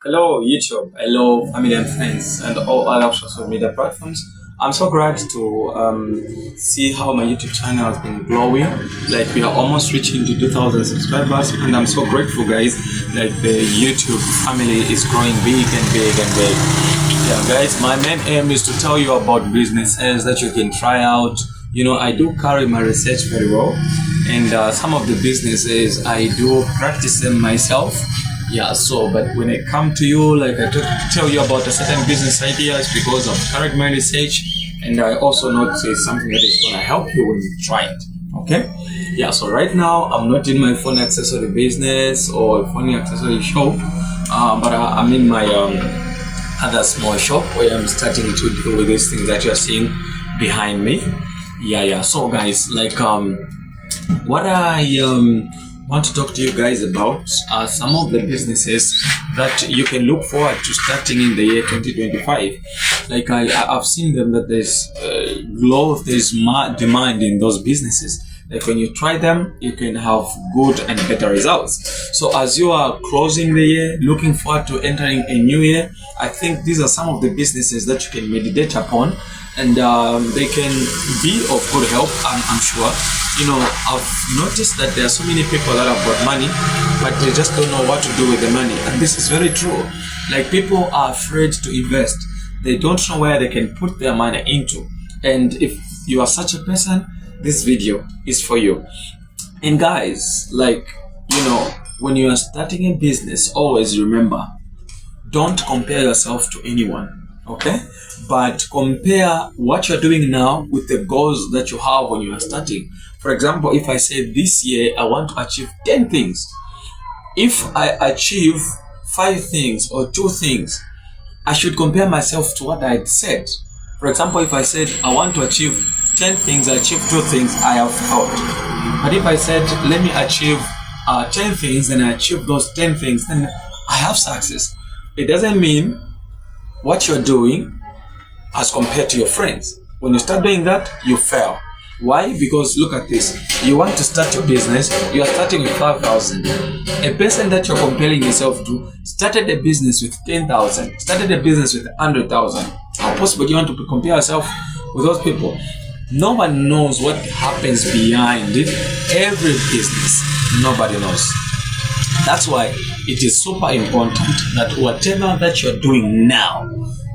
Hello, YouTube. Hello, family and friends, and all other social media platforms. I'm so glad to see how my YouTube channel has been growing. Like, we are almost reaching to 2,000 subscribers, and I'm so grateful, guys. Like, the YouTube family is growing big and big and big. Yeah, guys, my main aim is to tell you about businesses that you can try out. I do carry my research very well, and some of the businesses I do practice them myself. Yeah, so but when I come to you, like I tell you about a certain business ideas because of carried my research, and I also know it's something that is gonna help you when you try it. Okay? Yeah, so right now I'm not in my phone accessory business or phone accessory shop, but I'm in my other small shop where I'm starting to deal with these things that you're seeing behind me. Yeah. So guys, like what I want to talk to you guys about are some of the businesses that you can look forward to starting in the year 2025. Like I've seen them that there's growth, there's demand in those businesses. Like when you try them, you can have good and better results. So as you are closing the year, looking forward to entering a new year, I think these are some of the businesses that you can meditate upon, and they can be of good help, I'm sure. I've noticed that there are so many people that have got money, but they just don't know what to do with the money. And this is very true. Like, people are afraid to invest. They don't know where they can put their money into. And if you are such a person, this video is for you. And guys, like, when you are starting a business, always remember, don't compare yourself to anyone. Okay, but compare what you're doing now with the goals that you have when you are starting. For example, if I say this year I want to achieve 10 things, if I achieve 5 things or 2 things, I should compare myself to what I had said. For example, if I said I want to achieve 10 things, I achieve 2 things, I have failed. But if I said let me achieve 10 things and I achieve those 10 things, then I have success. It doesn't mean what you're doing as compared to your friends. When you start doing that, you fail. Why? Because look at this. You want to start your business, you are starting with 5,000. A person that you're comparing yourself to started a business with 10,000, started a business with 100,000. How possible do you want to compare yourself with those people? No one knows what happens behind every business. Nobody knows. That's why it is super important that whatever that you're doing now,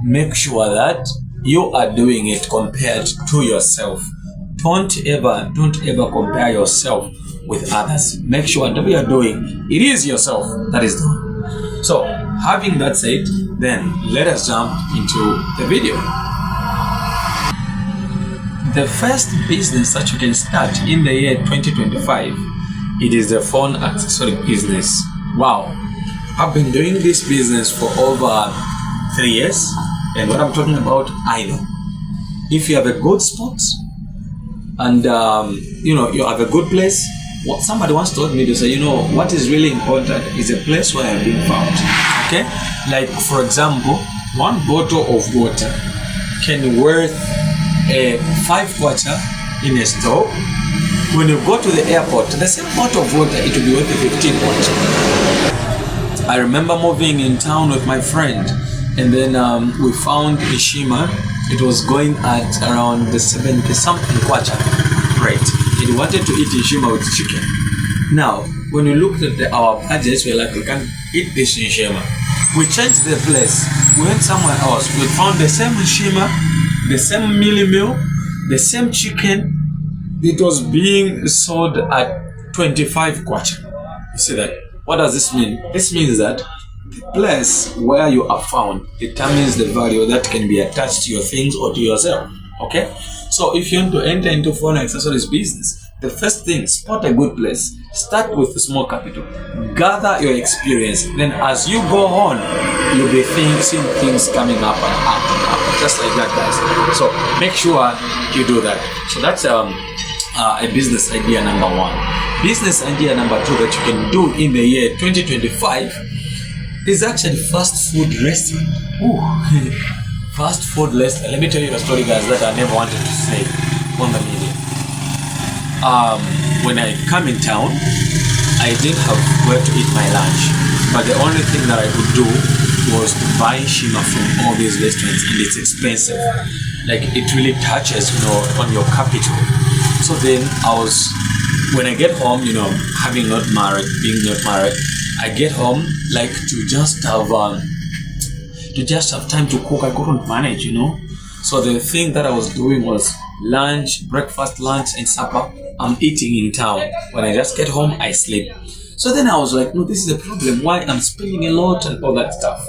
make sure that you are doing it compared to yourself. Don't ever compare yourself with others. Make sure whatever you're doing, it is yourself that is doing. So, having that said, then let us jump into the video. The first business that you can start in the year 2025, it is the phone accessory business. Wow, I've been doing this business for over 3 years, and what I'm talking about, I know. If you have a good spot and you have a good place, what somebody once told me to say, what is really important is a place where I'm being found. Okay, like for example, 1 bottle of water can worth a 5 kwacha in a store. When you go to the airport, the same bottle of water, it will be worth 15 kwacha. I remember moving in town with my friend, and then we found Ishima. It was going at around the 70 something kwacha rate. He wanted to eat Ishima with chicken. Now, when we looked at our budgets, we were like, we can't eat this Ishima. We changed the place. We went somewhere else. We found the same Ishima, the same mealy meal, the same chicken. It was being sold at 25 kwacha. You see that? What does this mean? This means that the place where you are found determines the value that can be attached to your things or to yourself. Okay? So if you want to enter into phone accessories business, the first thing, spot a good place. Start with a small capital. Gather your experience. Then as you go on, you'll be seeing things coming up and up and up. Just like that, guys. So make sure you do that. So that's a business idea number 1. Business idea number 2 that you can do in the year 2025 is actually fast food restaurant. Fast food restaurant. Let me tell you a story, guys, that I never wanted to say on the media. When I come in town, I didn't have where to eat my lunch, but the only thing that I could do was to buy shima from all these restaurants, and it's expensive. Like it really touches, on your capital. So then when I get home, being not married, I get home like to just have time to cook. I couldn't manage, So the thing that I was doing was breakfast, lunch, and supper. I'm eating in town. When I just get home, I sleep. So then I was like, no, this is a problem. Why I'm spending a lot and all that stuff.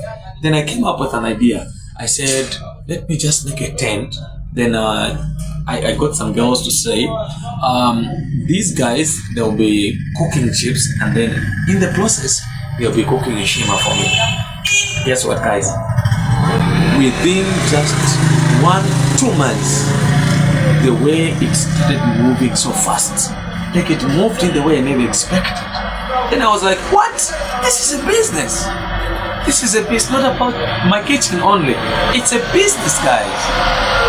Then I came up with an idea. I said, let me just make a tent. Then I got some girls to say, these guys, they'll be cooking chips, and then in the process, they'll be cooking a shima for me. Guess what, guys? Within just 1-2 months, the way it started moving so fast, like it moved in the way I never expected. Then I was like, what? This is a business. This is a business, not about my kitchen only. It's a business, guys.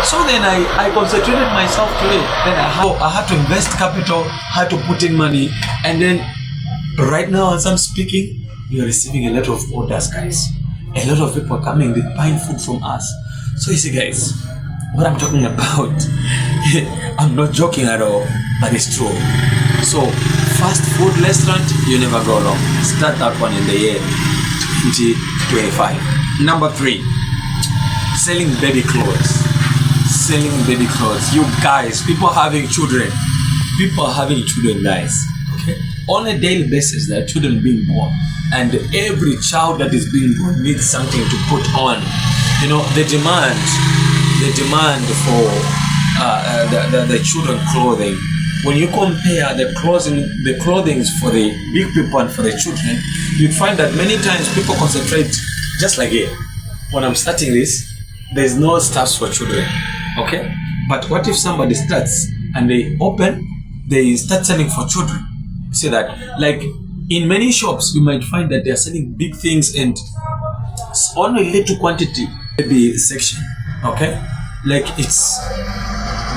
So then I concentrated myself to it. Then I had to invest capital, had to put in money, and then right now as I'm speaking, we are receiving a lot of orders, guys. A lot of people are coming, they're buying food from us. So you see, guys, what I'm talking about, I'm not joking at all, but it's true. So fast food restaurant, you never go wrong. Start that one in the year 2025. Number 3, selling baby clothes. Selling baby clothes. You guys, people having children, guys. Okay, on a daily basis, there are children being born, and every child that is being born needs something to put on. The demand for the children clothing. When you compare the clothing for the big people and for the children, you'd find that many times people concentrate just like here. When I'm starting this, there's no stuffs for children. Okay, but what if somebody starts and they start selling for children? See that, like in many shops, you might find that they are selling big things and only little quantity, maybe section. Okay, like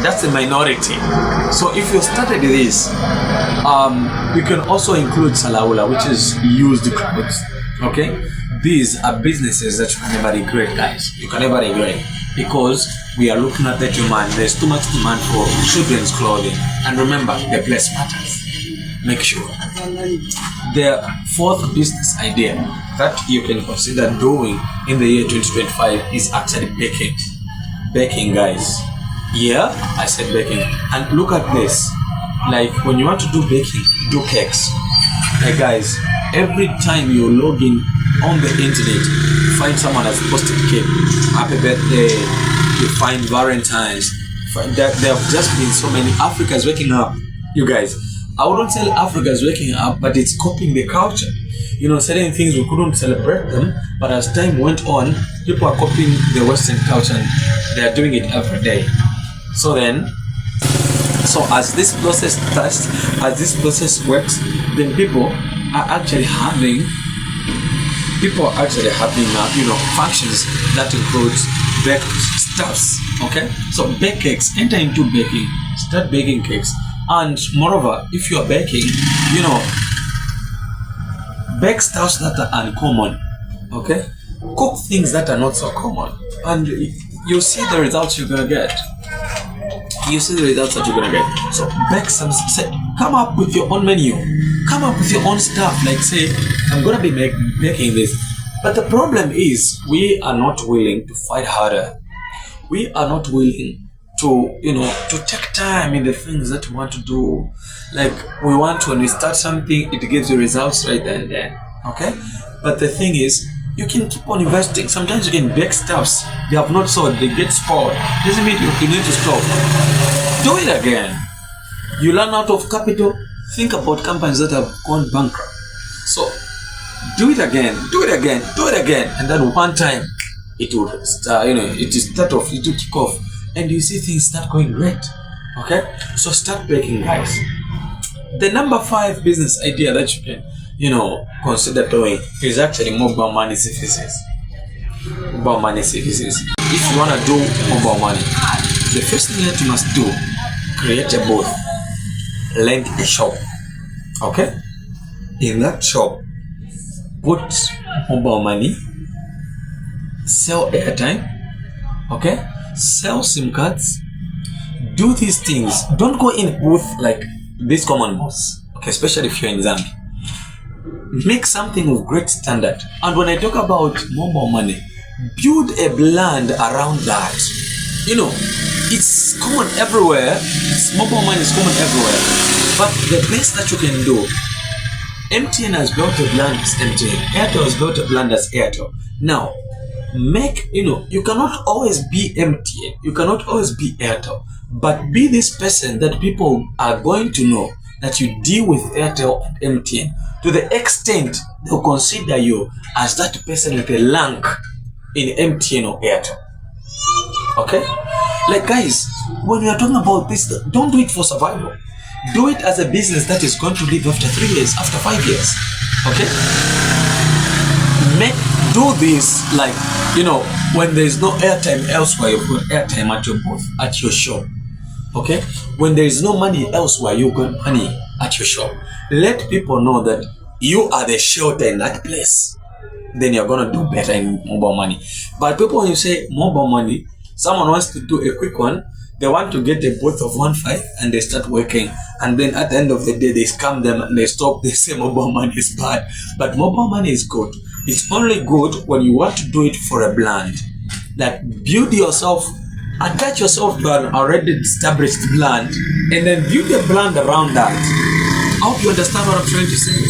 that's a minority. So if you started this, you can also include salaula, which is used clothes. Okay, these are businesses that you can never regret, guys. You can never regret, because we are looking at the demand. There's too much demand for children's clothing, and remember, the place matters. Make sure. The 4th business idea that you can consider doing in the year 2025 is actually baking. Baking, guys. Yeah, I said baking. And look at this. Like when you want to do baking, do cakes. Like guys, every time you log in on the internet, you find someone has posted cake. Happy birthday. You find Valentine's. There have just been so many. Africa is waking up. You guys, I wouldn't say Africa is waking up, but it's copying the culture. Certain things we couldn't celebrate them, but as time went on, people are copying the Western culture and they are doing it every day. So as this process starts, as this process works, then people are actually having functions that includes baked stuffs. Okay, so bake cakes, enter into baking, start baking cakes. And moreover, if you are baking, bake stuffs that are uncommon. Okay, cook things that are not so common, and you see the results you're gonna get. So bake some. Come up with your own menu. Come up with your own stuff. Like say, I'm gonna be making this. But the problem is, we are not willing to fight harder. We are not willing to take time in the things that we want to do. Like we want, when we start something, it gives you results right then and then. Okay, but the thing is, you can keep on investing. Sometimes you can bake stuffs they have not sold, they get spoiled. Doesn't mean you need to stop. Do it again. You learn out of capital. Think about companies that have gone bankrupt. So do it again, and then one time it will start. It will start off. It will kick off. And you see things start going great. Okay, so start baking, guys. The number 5 business idea that you can, consider doing is actually mobile money services. Mobile money services. If you wanna do mobile money, the first thing that you must do, create a booth, rent a shop. Okay, in that shop, put mobile money sell airtime, okay, sell SIM cards, do these things. Don't go in with like these common boss, okay, especially if you're in Zambia. Make something of great standard. And when I talk about mobile money, build a brand around that. You know, it's common everywhere. Mobile money is common everywhere. But the best that you can do, MTN has built a brand as MTN. Airtel has built a brand as Airtel. Now, you cannot always be MTN. You cannot always be Airtel. But be this person that people are going to know that you deal with Airtel and MTN. To the extent they'll consider you as that person with a rank in MTN or Airtel. Okay? Like guys, when we are talking about this, don't do it for survival. Do it as a business that is going to live after 3 years, after 5 years. Okay? Do this like, when there is no airtime elsewhere, you've got airtime at your booth, at your shop. Okay? When there is no money elsewhere, you've got money at your shop. Let people know that you are the shelter in that place. Then you're gonna do better in mobile money. But people, when you say mobile money, someone wants to do a quick one, they want to get a booth of 1.5 and they start working, and then at the end of the day they scam them and they stop. They say mobile money is bad, but mobile money is good. It's only good when you want to do it for a brand. Like build yourself, attach yourself to an already established brand, and then build a brand around that. I hope you understand what I'm trying to say.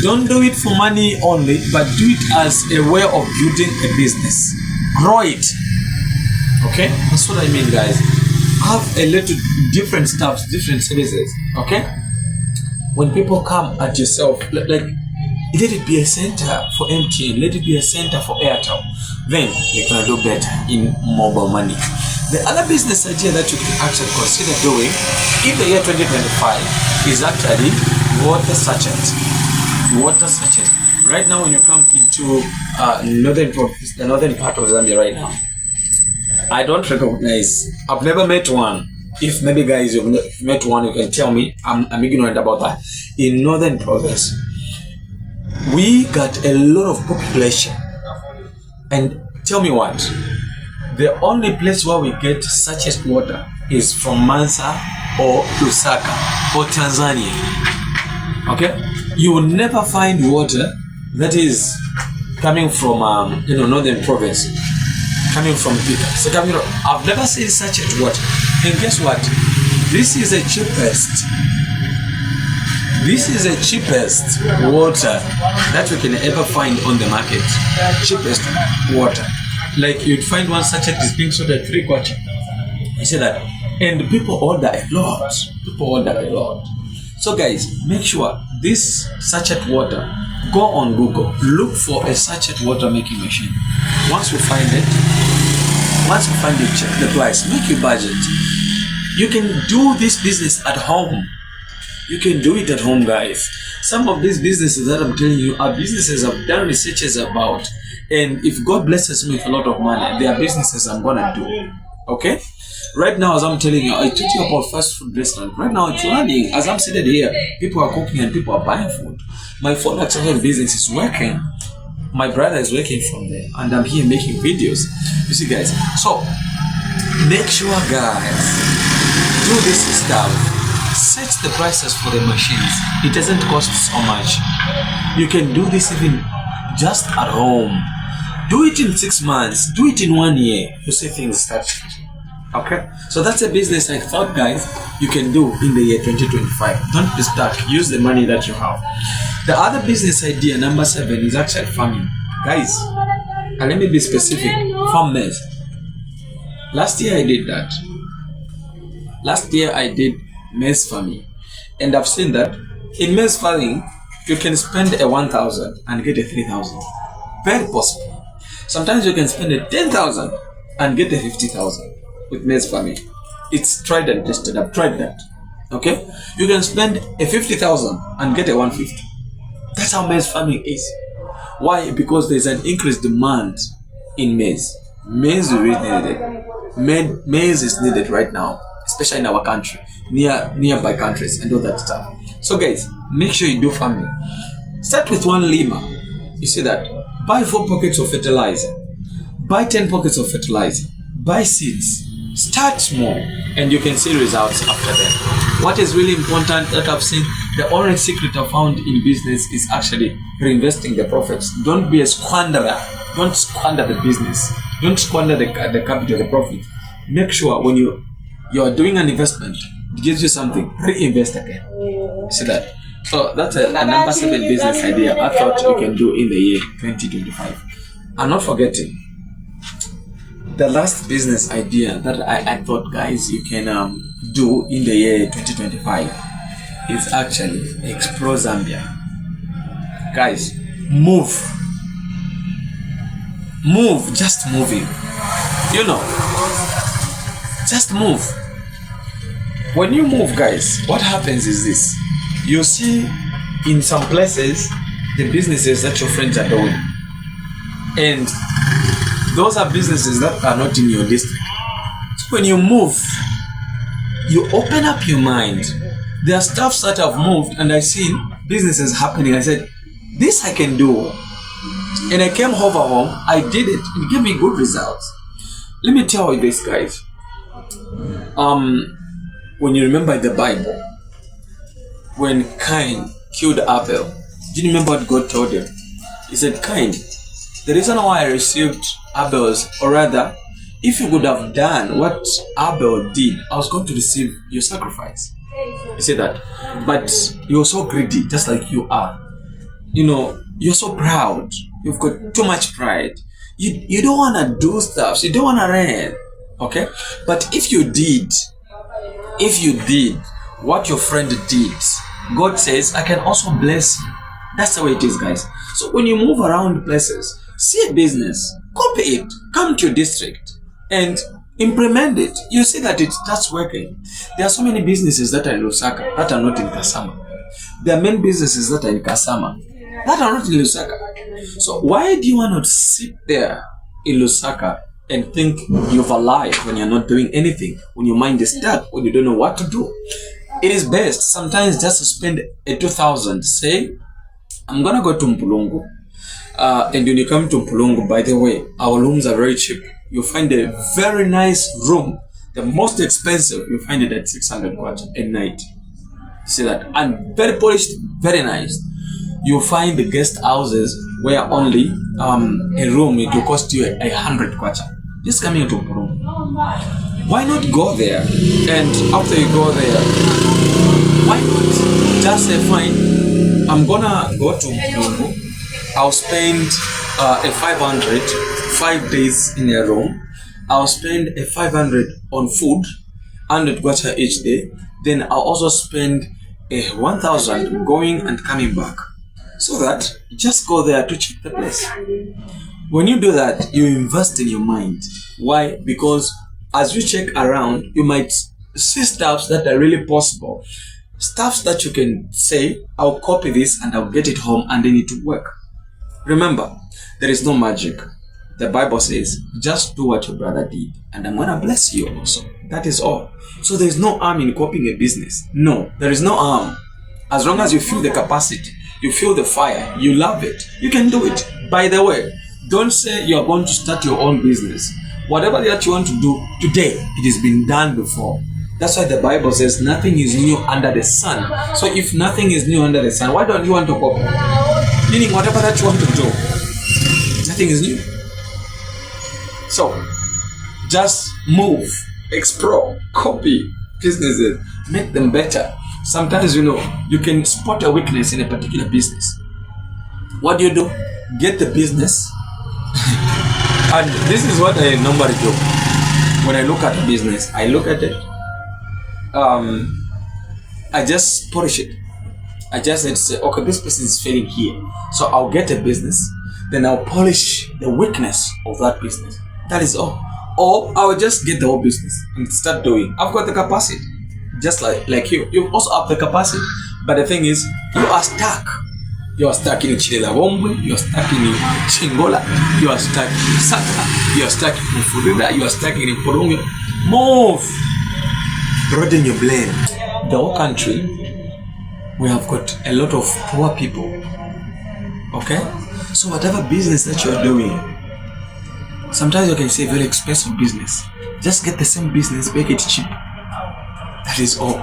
Don't do it for money only, but do it as a way of building a business. Grow it. Okay, that's what I mean, guys. Have a little different stuff, different services. Okay, when people come at yourself, like let it be a center for MTN, let it be a center for Airtel. Then you're gonna do better in mobile money. The other business idea that you can actually consider doing in the year 2025 is actually water sachet. Water sachet. Right now, when you come into the northern part of Zambia right now, I don't recognize. I've never met one. If maybe guys you've met one, you can tell me. I'm ignorant about that. In northern province, we got a lot of population, and tell me what, the only place where we get sachet water is from Mansa or Lusaka or Tanzania. Okay, you will never find water that is coming from northern province, coming from Peter. So I've never seen sachet water. And guess what? This is the cheapest. This is the cheapest water that you can ever find on the market. Cheapest water. Like you'd find one sachet is being sold at 3 kwacha. You see that? And people order a lot. So guys, make sure this sachet water, go on Google, look for a sachet water making machine. Once you find it, check the price, make your budget. You can do this business at home. You can do it at home, guys. Some of these businesses that I'm telling you are businesses I've done researches about. And if God blesses me with a lot of money, they are businesses I'm gonna do. Okay? Right now, as I'm telling you, I told you about fast food restaurant. Right now, it's running. As I'm seated here, people are cooking and people are buying food. My phone accessory business is working. My brother is working from there, and I'm here making videos. You see, guys. So, make sure, guys, do this stuff. Set the prices for the machines. It doesn't cost so much. You can do this even just at home. Do it in 6 months. Do it in 1 year. You see things start changing. Okay, so that's a business I thought, guys, you can do in the year 2025. Don't be stuck. Use the money that you have. The other business idea, number 7, is actually farming. Guys, and let me be specific. Farm maize. Last year I did that. Last year I did maize farming, and I've seen that in maize farming you can spend a 1,000 and get a 3,000. Very possible. Sometimes you can spend a 10,000 and get a 50,000. With maize farming, it's tried and tested. I've tried that. Okay, you can spend a 50,000 and get a 150. That's how maize farming is. Why? Because there's an increased demand in maize. Maize is really needed. Maize is needed right now, especially in our country, nearby countries, and all that stuff. So, guys, make sure you do farming. Start with 1 lima. You see that? Buy 4 pockets of fertilizer. Buy 10 pockets of fertilizer. Buy seeds. Start small and you can see results after that. What is really important that I've seen, the only secret I found in business is actually reinvesting the profits. Don't be a squanderer. Don't squander the business. Don't squander the capital, the profit. Make sure when you are doing an investment, it gives you something, reinvest again. See that? So that's a number 7 business idea I thought you can do in the year 2025. I'm not forgetting the last business idea that I thought, guys, you can do in the year 2025 is actually explore Zambia. Guys, move, just moving. You know, just move. When you move, guys, what happens is this. You see in some places the businesses that your friends are doing, and those are businesses that are not in your district. So when you move, you open up your mind. There are stuffs that have moved and I seen businesses happening. I said, this I can do. And I came over home, I did it, it gave me good results. Let me tell you this, guys. When you remember the Bible, when Cain killed Abel, do you remember what God told him? He said, Cain, the reason why I received Abel's, or rather, if you would have done what Abel did, I was going to receive your sacrifice. He said that. But you're so greedy, just like you are. You know, you're so proud. You've got too much pride. You don't want to do stuff. You don't want to reign. Okay? But if you did what your friend did, God says, I can also bless you. That's the way it is, guys. So when you move around places, see a business, copy it, come to your district and implement it. You see that it starts working. There are so many businesses that are in Lusaka that are not in Kasama. There are many businesses that are in Kasama that are not in Lusaka. So why do you want to sit there in Lusaka and think you've arrived when you're not doing anything, when your mind is stuck, when you don't know what to do? It is best sometimes just to spend a 2,000, say, I'm gonna go to Mpulungu, and when you come to Mpulungu, by the way, our rooms are very cheap. You find a very nice room. The most expensive, you find it at 600 kwacha a night. See that? And very polished, very nice. You find the guest houses where only a room, it will cost you 100 kwacha. Just coming to Mpulungu. Why not go there? And after you go there, why not just say, fine, I'm gonna go to Mpulungu. I'll spend a 500, 5 days in a room. I'll spend a 500 on food, 100 kwacha each day. Then I'll also spend a 1,000 going and coming back. So that you just go there to check the place. When you do that, you invest in your mind. Why? Because as you check around, you might see stuffs that are really possible. Stuffs that you can say, I'll copy this and I'll get it home and then it will work. Remember, there is no magic. The Bible says, just do what your brother did and I'm gonna bless you also. That is all. So there is no harm in copying a business. No, there is no harm. As long as you feel the capacity, you feel the fire, you love it, you can do it. By the way, don't say you're going to start your own business. Whatever that you want to do today, it has been done before. That's why the Bible says nothing is new under the sun. So if nothing is new under the sun, why don't you want to copy? Meaning whatever that you want to do, nothing is new. So just move, explore, copy businesses, make them better. Sometimes, you know, you can spot a weakness in a particular business. What do? Get the business. And this is what I normally do. When I look at a business, I look at it. I just polish it. I just say, okay, this person is failing here. So I'll get a business. Then I'll polish the weakness of that business. That is all. Or I'll just get the whole business and start doing. I've got the capacity. Just like you. You also have the capacity. But the thing is, you are stuck. You are stuck in Chilelawombe, you are stuck in Chingola, you are stuck in Saka, you are stuck in Furida, you are stuck in Mpulungu. Move! Broaden your blend. The whole country, we have got a lot of poor people. Okay? So whatever business that you are doing, Sometimes you can say very expensive business. Just get the same business, make it cheap. That is all.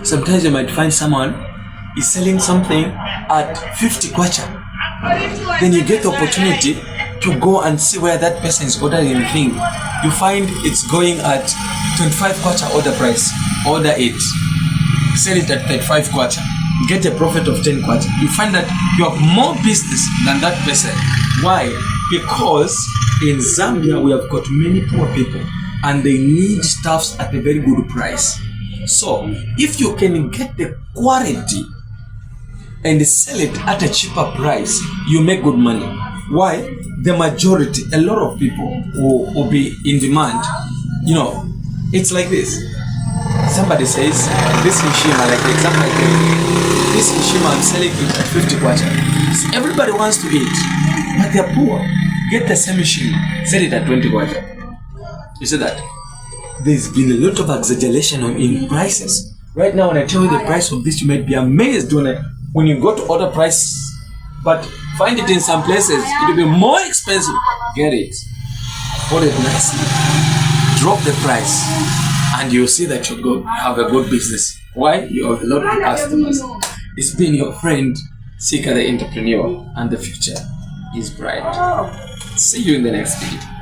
Sometimes you might find someone is selling something at 50 kwacha. Then you get the opportunity to go and see where that person is ordering the thing. You find it's going at 25 kwacha order price. Order it. Sell it at 35 kwacha. Get a profit of 10 kwacha. You find that you have more business than that person. Why? Because in Zambia we have got many poor people and they need stuffs at a very good price. So if you can get the quality and sell it at a cheaper price, you make good money. Why? The majority, a lot of people will be in demand. You know, it's like this. Somebody says, this Nshima, like the example I gave, this Nshima I'm selling it at 50 kwacha. Everybody wants to eat, but they're poor. Get the same Nshima, sell it at 20 kwacha. You see that? There's been a lot of exaggeration in prices. Right now, when I tell you the price of this, you might be amazed when you go to order price, but find it in some places, it will be more expensive. Get it, hold it nicely, drop the price, and you'll see that you have a good business. Why? You have a lot of customers. It's been your friend, SIKA the entrepreneur, and the future is bright. See you in the next video.